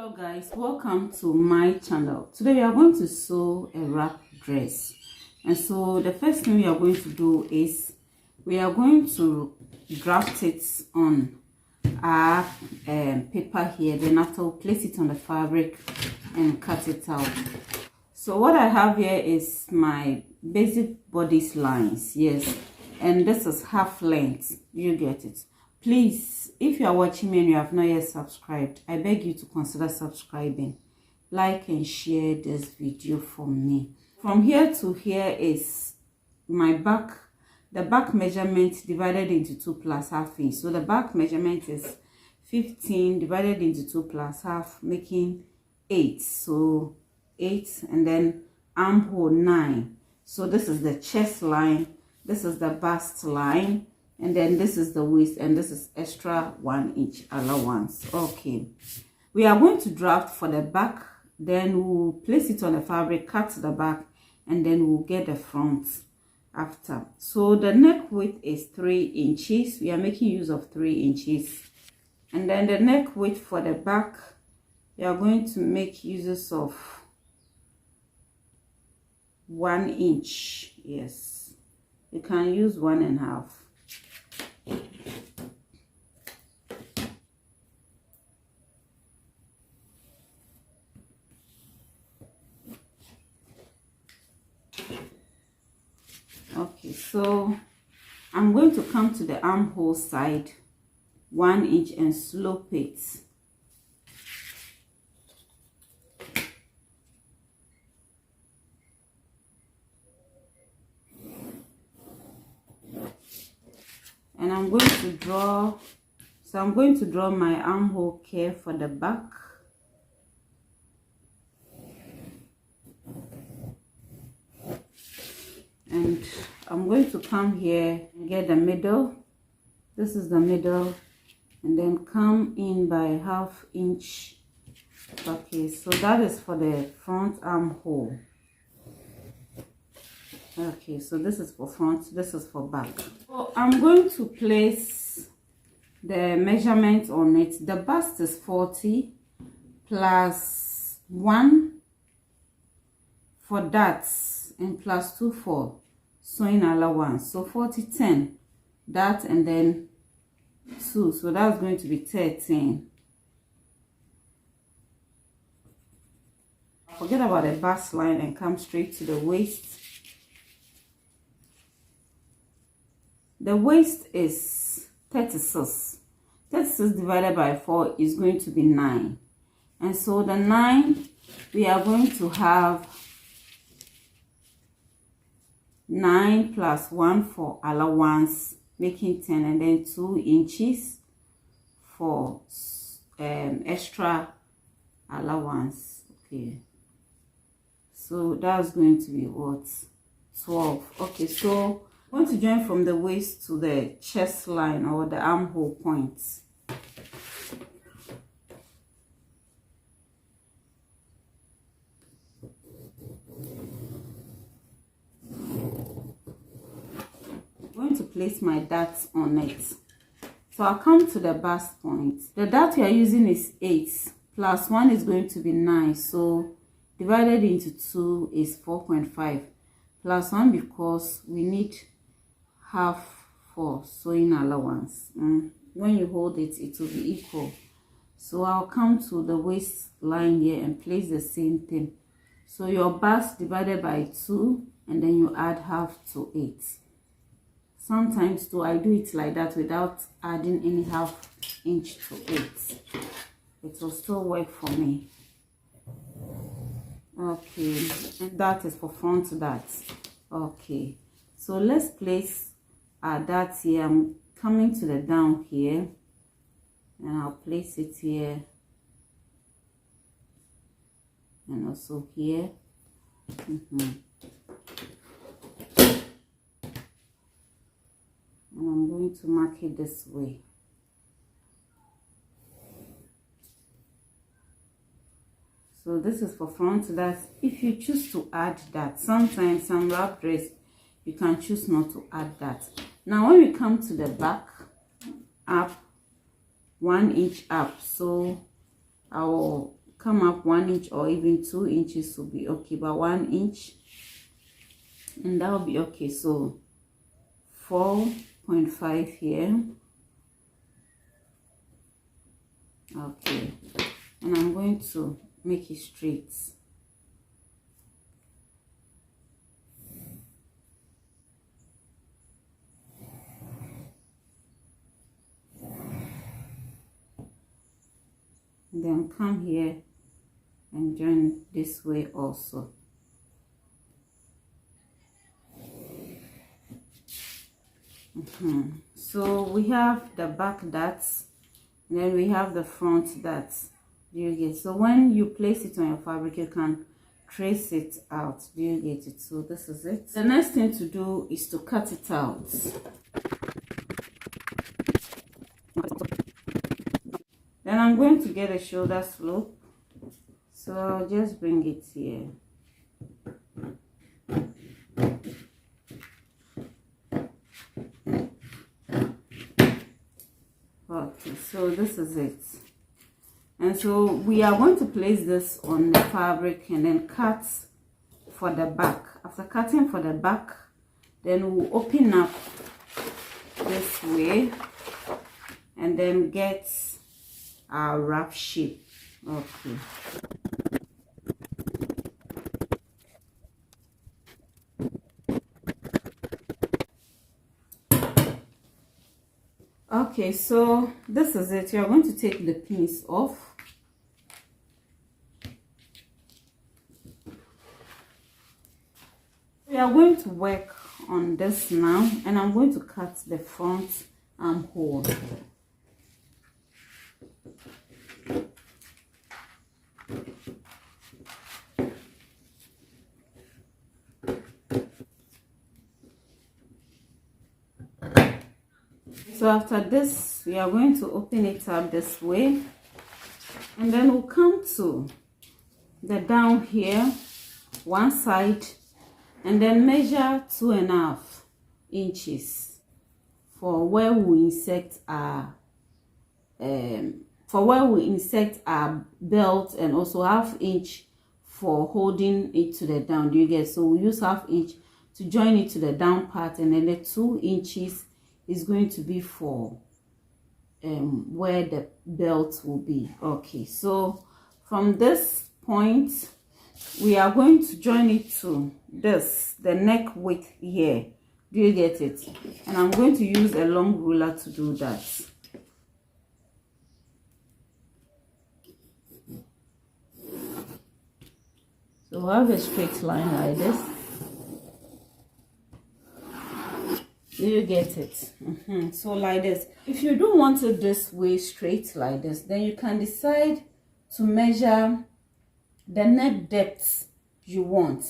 Hello guys, welcome to my channel. Today we are going to sew a wrap dress, and so the first thing we are going to do is we are going to draft it on our paper here. Then after we'll place it on the fabric and cut it out. So what I have here is my basic bodice lines, yes, and this is half length. You get it? Please, if you are watching me and you have not yet subscribed, I beg you to consider subscribing. Like and share this video for me. From here to here is my back, the back measurement divided into 2 plus half inch. So the back measurement is 15 divided into 2 plus half, making 8. So 8, and then armhole 9. So this is the chest line, this is the bust line, and then this is the waist, and this is extra 1 inch allowance. Okay, we are going to draft for the back, then we'll place it on the fabric, cut the back, and then we'll get the front after. So the neck width is 3 inches. We are making use of 3 inches, and then the neck width for the back, we are going to make uses of 1 inch. Yes, you can use 1.5. Okay, so I'm going to come to the armhole side 1 inch and slope it. And I'm going to draw, so I'm going to draw my armhole curve for the back. And I'm going to come here and get the middle. This is the middle, and then come in by ½ inch. Okay, so that is for the front armhole. Okay, so this is for front, this is for back. So I'm going to place the measurement on it. The bust is 40 plus 1 for that, and plus 2 for sewing allowance. So 40, 10, that, and then 2. So that's going to be 13. Forget about the bust line and come straight to the waist. The waist is 36. 36 divided by 4 is going to be 9. And so the 9, we are going to have 9 plus 1 for allowance, making 10, and then 2 inches for extra allowance. Okay, so that's going to be what? 12. Okay, so I'm going to join from the waist to the chest line or the armhole points. I'm going to place my darts on it. So I'll come to the bust point. The dart we are using is 8 plus 1 is going to be 9. So divided into 2 is 4.5 plus 1 because we need half for sewing allowance. When you hold it, it will be equal. So I'll come to the waistline here and place the same thing. So your bust divided by 2, and then you add half to 8. Sometimes too, I do it like that without adding any ½ inch to it. It will still work for me. Okay, and that is for front darts. Okay, so let's place our darts here. I'm coming to the down here, and I'll place it here, and also here. And I'm going to mark it this way. So this is for front darts. If you choose to add that, sometimes some wrap dress you can choose not to add that. Now when we come to the back, up 1 inch up, so I will come up 1 inch or even 2 inches will be okay, but 1 inch, and that will be okay. So 4.5 here. Okay, and I'm going to make it straight. Then come here and join this way also. So we have the back darts, and then we have the front darts. Do you get? So when you place it on your fabric, you can trace it out. Do you get it? So this is it. The next thing to do is to cut it out. Then I'm going to get a shoulder slope, so I'll just bring it here. Okay, so this is it. And so we are going to place this on the fabric and then cut for the back. After cutting for the back, then we'll open up this way and then get our wrap shape. Okay. Okay, so this is it. You are going to take the pins off. We are going to work on this now, and I'm going to cut the front armhole. So after this, we are going to open it up this way, and then we'll come to the down here, one side, and then measure 2.5 inches for where we insert our belt, and also 1/2 inch for holding it to the down. Do you get? So we use 1/2 inch to join it to the down part, and then the 2 inches is going to be for where the belt will be. Okay, so from this point we are going to join it to this, the neck width here. Do you get it? And I'm going to use a long ruler to do that. So I have a straight line like this. Do you get it? So like this. If you don't want it this way, straight like this, then you can decide to measure the neck depth you want.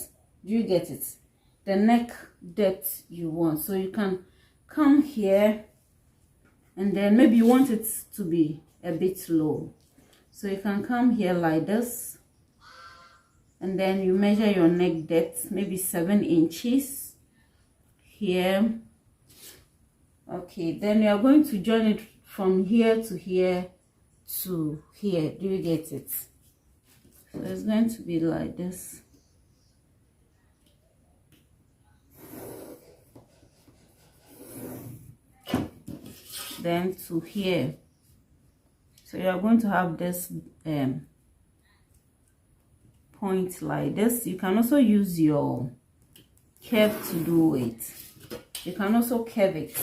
Do you get it? The neck depth you want. So you can come here, and then maybe you want it to be a bit low. So you can come here like this, and then you measure your neck depth, maybe 7 inches here. Okay, then you are going to join it from here to here to here. Do you get it? So it's going to be like this. Then to here. So you are going to have this point like this. You can also use your curve to do it. You can also curve it.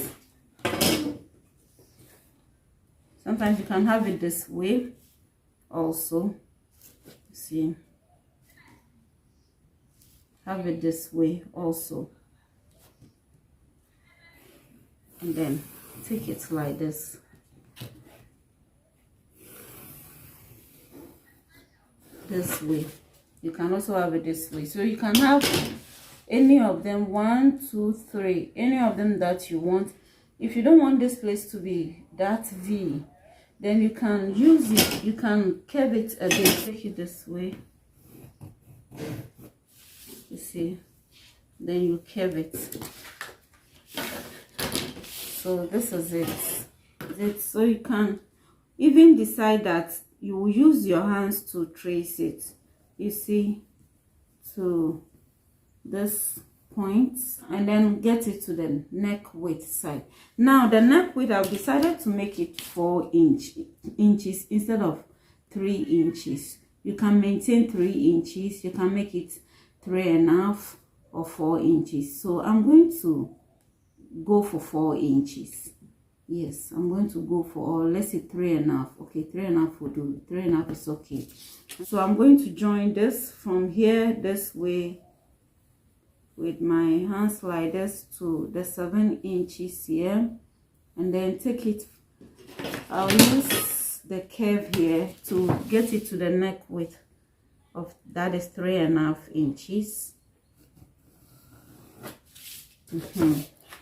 Sometimes you can have it this way also. See, have it this way also, and then take it like this. This way. You can also have it this way. So you can have any of them, 1, 2, 3, any of them that you want. If you don't want this place to be that V, then you can use it, you can curve it a bit. Take it this way, you see, then you curve it. So this is it. So you can even decide that you will use your hands to trace it, you see, to this point, and then get it to the neck width side. Now the neck width, I've decided to make it 4 inches instead of 3 inches. You can maintain 3 inches, you can make it 3.5 or 4 inches. So I'm going to go for 4 inches. Yes, I'm going to go for, or let's say 3.5. Okay, 3.5 will do. 3.5 is okay. So I'm going to join this from here this way with my hand sliders to the 7 inches here, and then take it. I'll use the curve here to get it to the neck width of, that is 3.5 inches.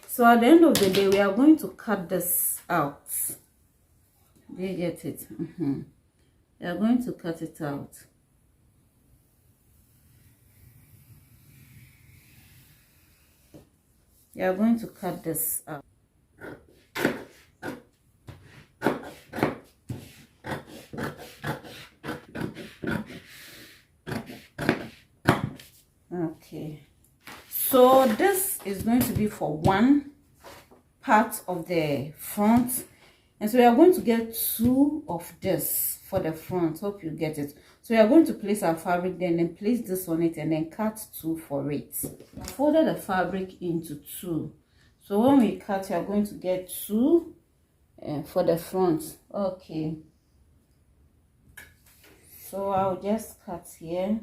So at the end of the day, we are going to cut this out. Do you get it? We are going to cut it out. We are going to cut this out. Okay. So this is going to be for one part of the front, and so we are going to get 2 of this for the front. Hope you get it. So we are going to place our fabric there, and then place this on it, and then cut 2 for it. Folded the fabric into 2. So when we cut, we are going to get 2 for the front. Okay. So I'll just cut here.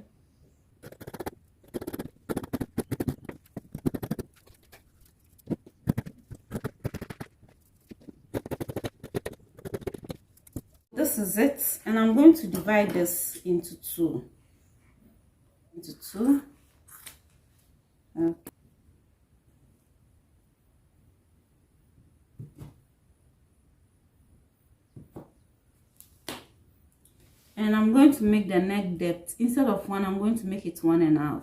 This is it, and I'm going to divide this into 2. Okay. And I'm going to make the neck depth, instead of 1, I'm going to make it 1.5.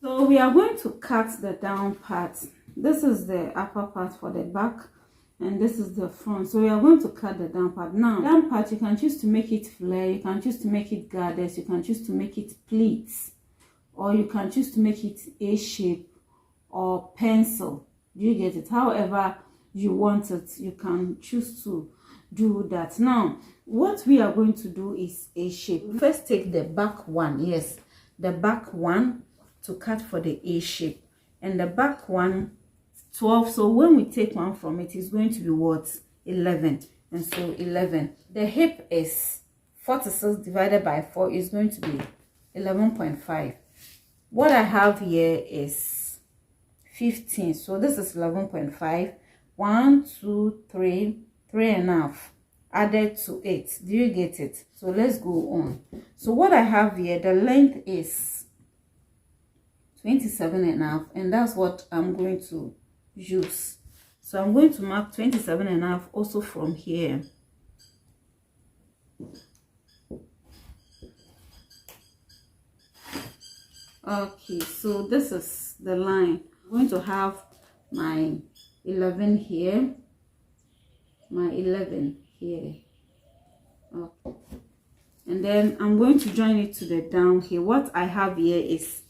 So we are going to cut the down part. This is the upper part for the back, and this is the front. So we are going to cut the down part. Now, down part, you can choose to make it flare, you can choose to make it garters, you can choose to make it pleats, or you can choose to make it A-shape or pencil. Do you get it? However you want it, you can choose to do that. Now, what we are going to do is A-shape. First, take the back one. Yes, the back one to cut for the A-shape, and the back one 12. So when we take one from it, is going to be what? 11. And so 11. The hip is 46 divided by 4 is going to be 11.5. What I have here is 15. So this is 11.5. 1, 2, 3, 3.5 added to 8. Do you get it? So let's go on. So what I have here, the length is 27.5, and that's what I'm going to use. So I'm going to mark 27.5 also from here. Okay, so this is the line. I'm going to have my 11 here, my 11 here. Okay. And then I'm going to join it to the down here. What I have here is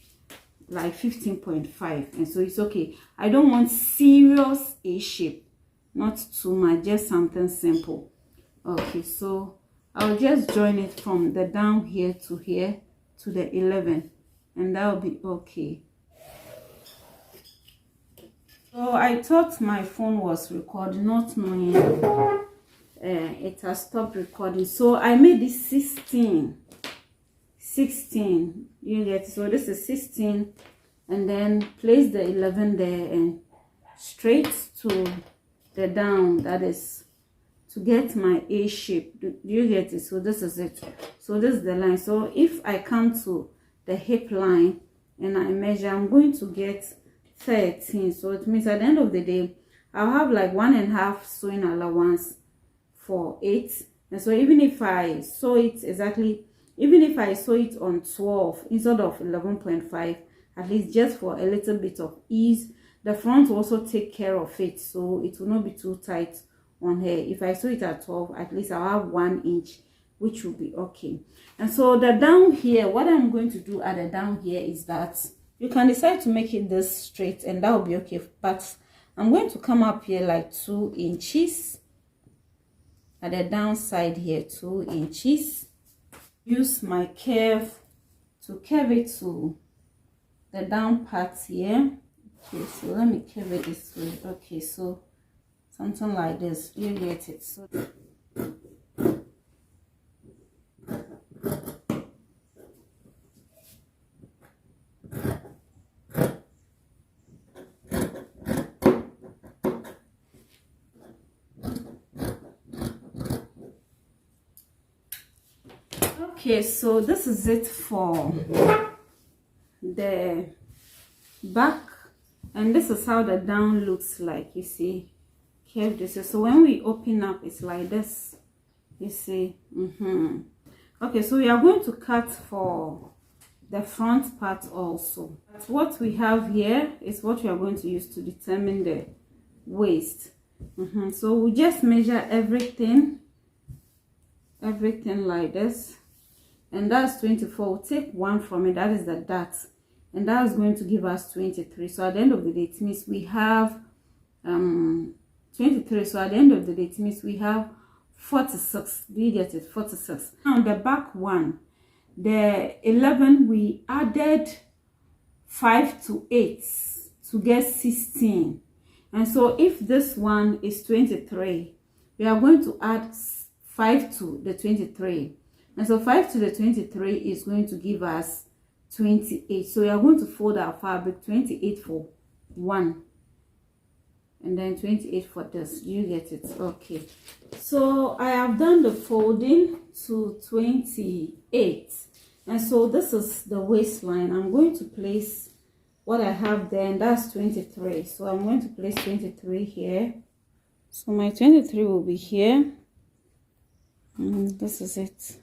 like 15.5, and so it's okay. I don't want serious A shape, not too much, just something simple. Okay, so I'll just join it from the down here to the 11, and that will be okay. So I thought my phone was recording, not knowing it has stopped recording. So I made this 16, you get, so this is 16, and then place the 11 there and straight to the down, that is to get my A shape. Do you get it? So this is it. So this is the line. So if I come to the hip line and I measure, I'm going to get 13. So it means at the end of the day I'll have like 1.5 sewing allowance for 8. And so even if I sew it exactly, even if I sew it on 12 instead of 11.5, at least just for a little bit of ease, the front will also take care of it, so it will not be too tight on here. If I sew it at 12, at least I'll have 1 inch, which will be okay. And so the down here, what I'm going to do at the down here is that you can decide to make it this straight and that will be okay, but I'm going to come up here like 2 inches at the down side here, 2 inches. Use my curve to curve it to the down part here. Okay, so let me curve it this way. Okay, so something like this, you get it. So okay, so this is it for the back, and this is how the down looks like. You see, curve this. So when we open up, it's like this, you see. Okay, so we are going to cut for the front part also. But what we have here is what we are going to use to determine the waist. So we just measure everything like this, and that's 24. We'll take 1 from it, that is the dot, and that is going to give us 23. So at the end of the day, it means we have 23. So at the end of the day, it means we have 46. Do you get it? 46. Now the back one, the 11, we added 5 to 8 to get 16. And so if this one is 23, we are going to add 5 to the 23. And so 5 to the 23 is going to give us 28. So we are going to fold our fabric 28 for 1. And then 28 for this. You get it? Okay. So I have done the folding to 28. And so this is the waistline. I'm going to place what I have there, and that's 23. So I'm going to place 23 here. So my 23 will be here. And this is it.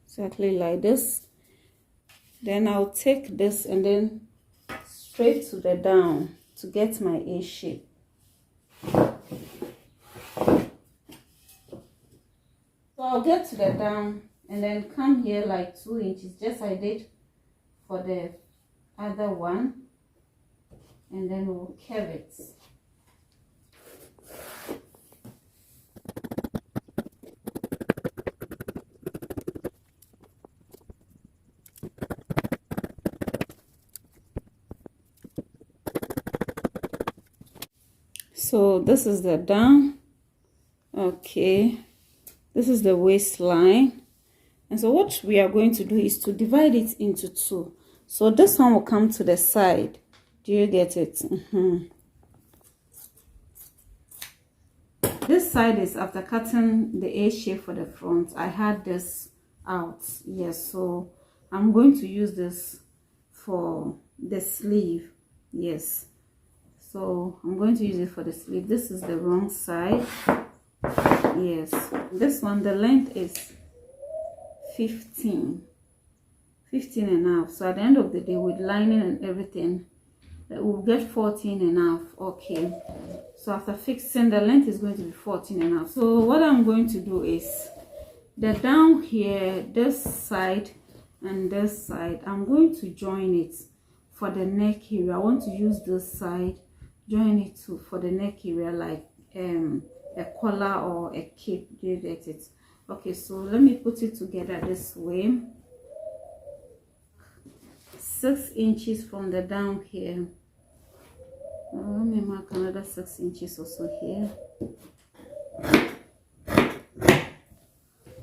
Exactly like this. Then I'll take this and then straight to the down to get my A shape. So I'll get to the down and then come here like 2 inches, just like I did for the other one, and then we'll curve it. So this is the down. Okay, this is the waistline. And so what we are going to do is to divide it into 2. So this one will come to the side. Do you get it? This side is after cutting the A shape for the front. I had this out. Yes, so I'm going to use this for the sleeve. Yes. So I'm going to use it for the sleeve. This is the wrong side. Yes, this one, the length is 15 and a half. So at the end of the day, with lining and everything, we'll get 14 and a half. Okay, so after fixing, the length is going to be 14 and a half. So what I'm going to do is the down here, this side and this side, I'm going to join it for the neck area. I want to use this side, join it to for the neck area, like a collar or a cape. Do you get it? Okay, so let me put it together this way. 6 inches from the down here. Let me mark another 6 inches also here.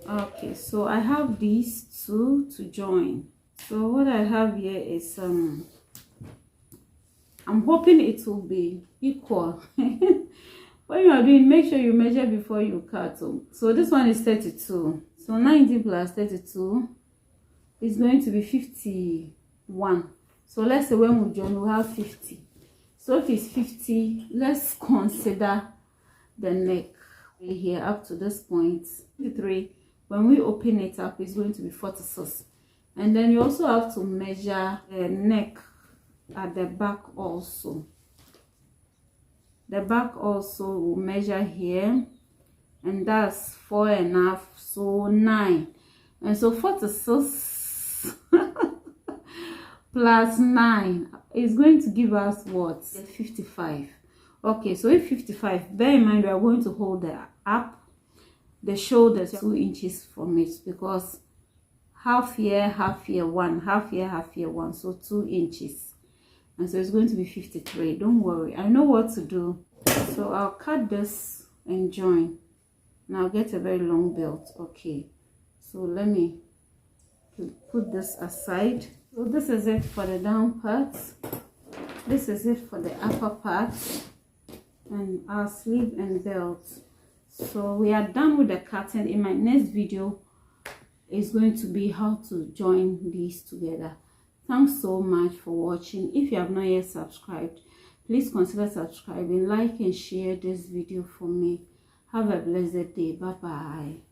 Okay, so I have these 2 to join. So what I have here is I'm hoping it will be equal. When you are doing, make sure you measure before you cut. So this one is 32. So 90 plus 32 is going to be 51. So let's say when we join, we have 50. So if it's 50, let's consider the neck here up to this point. 53. When we open it up, it's going to be 46. And then you also have to measure the neck at the back also. The back also will measure here, and that's 4.5, so 9. And so 46 plus 9 is going to give us what? 55. Okay, so if 55, bear in mind we are going to hold the shoulders 2 inches from it, because half here, 1, half here, 1, so 2 inches. And so it's going to be 53. Don't worry, I know what to do. So I'll cut this and join. Now get a very long belt. Okay, so let me put this aside. So this is it for the down part. This is it for the upper part and our sleeve and belt. So we are done with the cutting. In my next video is going to be how to join these together. Thanks so much for watching. If you have not yet subscribed, please consider subscribing, like and share this video for me. Have a blessed day. Bye bye.